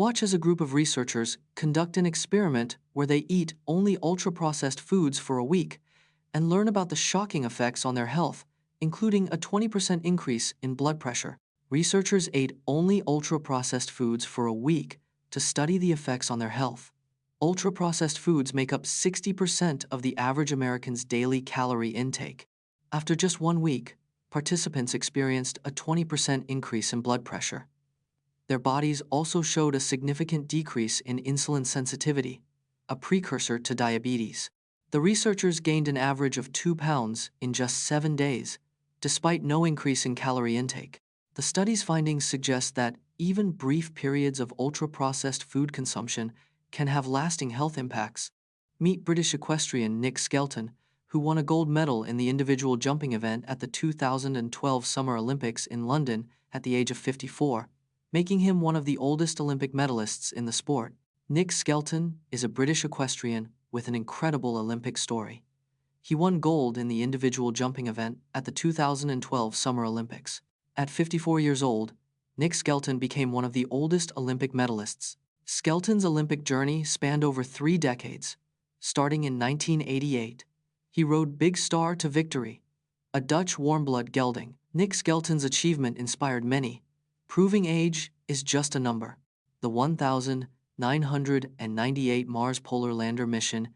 Watch as a group of researchers conduct an experiment where they eat only ultra-processed foods for a week and learn about the shocking effects on their health, including a 20% increase in blood pressure. Researchers ate only ultra-processed foods for a week to study the effects on their health. Ultra-processed foods make up 60% of the average American's daily calorie intake. After just 1 week, participants experienced a 20% increase in blood pressure. Their bodies also showed a significant decrease in insulin sensitivity, a precursor to diabetes. The researchers gained an average of 2 pounds in just 7 days, despite no increase in calorie intake. The study's findings suggest that even brief periods of ultra-processed food consumption can have lasting health impacts. Meet British equestrian Nick Skelton, who won a gold medal in the individual jumping event at the 2012 Summer Olympics in London at the age of 54, making him one of the oldest Olympic medalists in the sport. Nick Skelton is a British equestrian with an incredible Olympic story. He won gold in the individual jumping event at the 2012 Summer Olympics. At 54 years old, Nick Skelton became one of the oldest Olympic medalists. Skelton's Olympic journey spanned over 3 decades. Starting in 1988, he rode Big Star to victory, a Dutch warmblood gelding. Nick Skelton's achievement inspired many, proving age is just a number. The 1998 Mars Polar Lander mission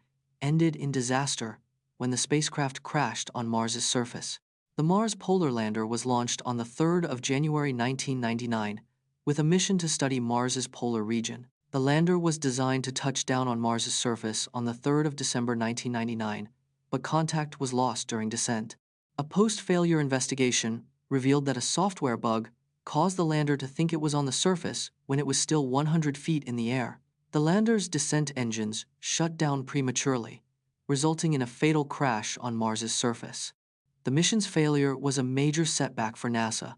ended in disaster when the spacecraft crashed on Mars's surface. The Mars Polar Lander was launched on the 3rd of January 1999 with a mission to study Mars's polar region. The lander was designed to touch down on Mars's surface on the 3rd of December 1999, but contact was lost during descent. A post-failure investigation revealed that a software bug caused the lander to think it was on the surface when it was still 100 feet in the air. The lander's descent engines shut down prematurely, resulting in a fatal crash on Mars's surface. The mission's failure was a major setback for NASA,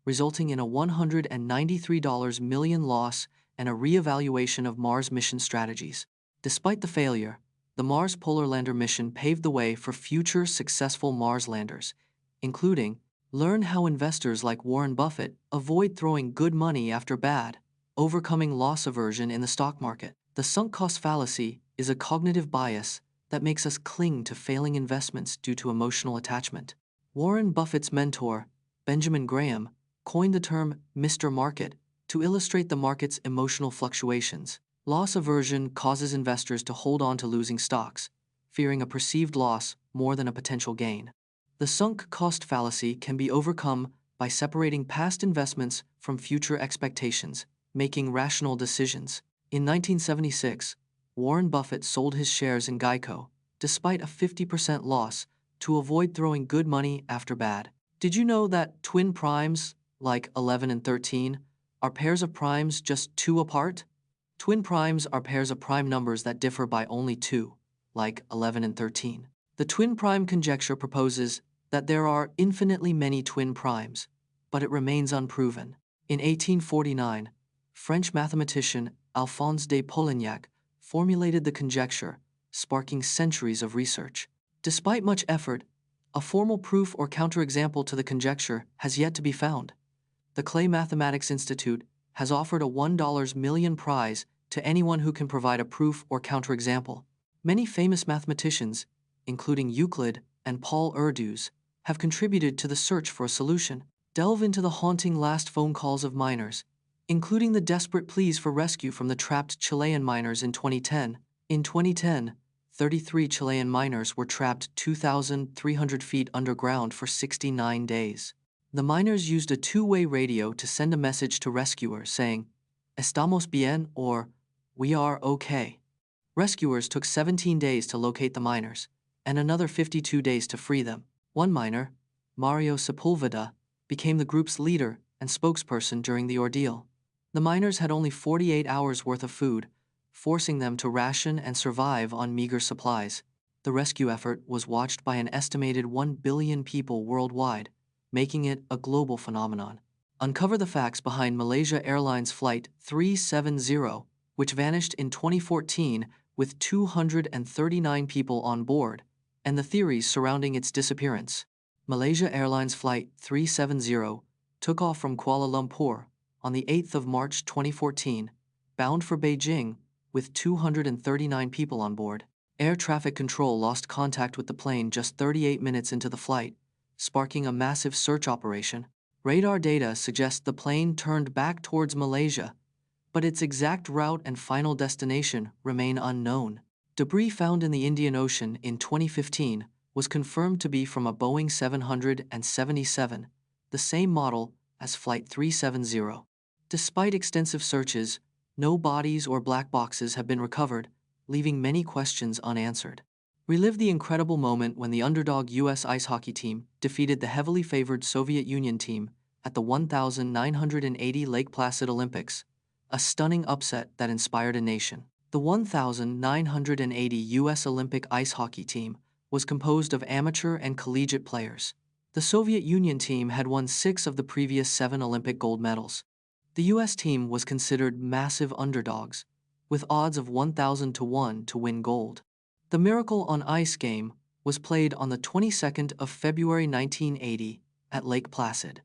resulting in a $193 million loss and a re-evaluation of Mars mission strategies. Despite the failure, the Mars Polar Lander mission paved the way for future successful Mars landers, including learn how investors like Warren Buffett avoid throwing good money after bad, overcoming loss aversion in the stock market. The sunk cost fallacy is a cognitive bias that makes us cling to failing investments due to emotional attachment. Warren Buffett's mentor, Benjamin Graham, coined the term Mr. Market to illustrate the market's emotional fluctuations. Loss aversion causes investors to hold on to losing stocks, fearing a perceived loss more than a potential gain. The sunk cost fallacy can be overcome by separating past investments from future expectations, making rational decisions. In 1976, Warren Buffett sold his shares in Geico, despite a 50% loss, to avoid throwing good money after bad. Did you know that twin primes, like 11 and 13, are pairs of primes just 2 apart? Twin primes are pairs of prime numbers that differ by only 2, like 11 and 13. The twin prime conjecture proposes that there are infinitely many twin primes, but it remains unproven. In 1849, French mathematician Alphonse de Polignac formulated the conjecture, sparking centuries of research. Despite much effort, a formal proof or counterexample to the conjecture has yet to be found. The Clay Mathematics Institute has offered a $1 million prize to anyone who can provide a proof or counterexample. Many famous mathematicians, including Euclid and Paul Erdős, have contributed to the search for a solution. Delve into the haunting last phone calls of miners, including the desperate pleas for rescue from the trapped Chilean miners in 2010. In 2010, 33 Chilean miners were trapped 2,300 feet underground for 69 days. The miners used a two-way radio to send a message to rescuers saying, "Estamos bien" or "We are okay." Rescuers took 17 days to locate the miners, and another 52 days to free them. One miner, Mario Sepulveda, became the group's leader and spokesperson during the ordeal. The miners had only 48 hours worth of food, forcing them to ration and survive on meager supplies. The rescue effort was watched by an estimated 1 billion people worldwide, making it a global phenomenon. Uncover the facts behind Malaysia Airlines Flight 370, which vanished in 2014 with 239 people on board, and the theories surrounding its disappearance. Malaysia Airlines Flight 370 took off from Kuala Lumpur on the 8th of March 2014, bound for Beijing, with 239 people on board. Air traffic control lost contact with the plane just 38 minutes into the flight, sparking a massive search operation. Radar data suggests the plane turned back towards Malaysia, but its exact route and final destination remain unknown. Debris found in the Indian Ocean in 2015 was confirmed to be from a Boeing 777, the same model as Flight 370. Despite extensive searches, no bodies or black boxes have been recovered, leaving many questions unanswered. Relive the incredible moment when the underdog U.S. ice hockey team defeated the heavily favored Soviet Union team at the 1980 Lake Placid Olympics, a stunning upset that inspired a nation. The 1980 U.S. Olympic ice hockey team was composed of amateur and collegiate players. The Soviet Union team had won 6 of the previous 7 Olympic gold medals. The U.S. team was considered massive underdogs, with odds of 1,000 to 1 to win gold. The Miracle on Ice game was played on the 22nd of February 1980 at Lake Placid.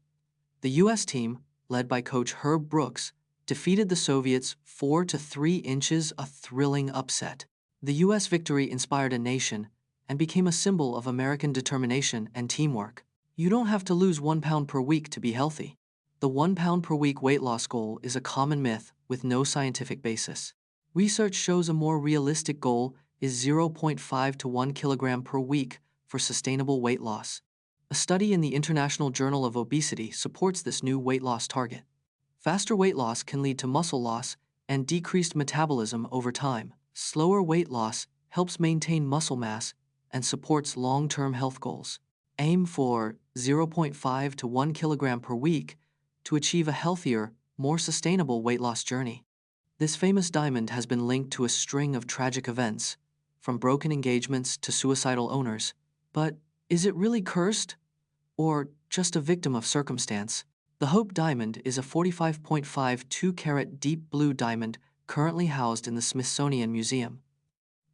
The U.S. team, led by coach Herb Brooks, defeated the Soviets 4-3 inches, a thrilling upset. The U.S. victory inspired a nation and became a symbol of American determination and teamwork. You don't have to lose 1 pound per week to be healthy. The 1 pound per week weight loss goal is a common myth with no scientific basis. Research shows a more realistic goal is 0.5 to 1 kilogram per week for sustainable weight loss. A study in the International Journal of Obesity supports this new weight loss target. Faster weight loss can lead to muscle loss and decreased metabolism over time. Slower weight loss helps maintain muscle mass and supports long-term health goals. Aim for 0.5 to 1 kilogram per week to achieve a healthier, more sustainable weight loss journey. This famous diamond has been linked to a string of tragic events, from broken engagements to suicidal owners. But is it really cursed? Or just a victim of circumstance? The Hope Diamond is a 45.5 2-carat deep blue diamond currently housed in the Smithsonian Museum.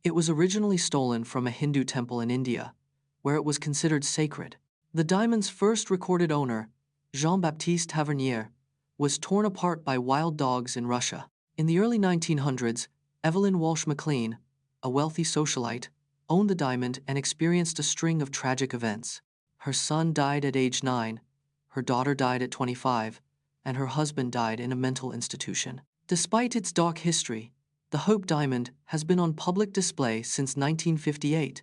It was originally stolen from a Hindu temple in India, where it was considered sacred. The diamond's first recorded owner, Jean-Baptiste Tavernier, was torn apart by wild dogs in Russia. In the early 1900s, Evelyn Walsh McLean, a wealthy socialite, owned the diamond and experienced a string of tragic events. Her son died at age 9, her daughter died at 25, and her husband died in a mental institution. Despite its dark history, the Hope Diamond has been on public display since 1958,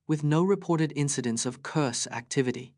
with no reported incidents of curse activity.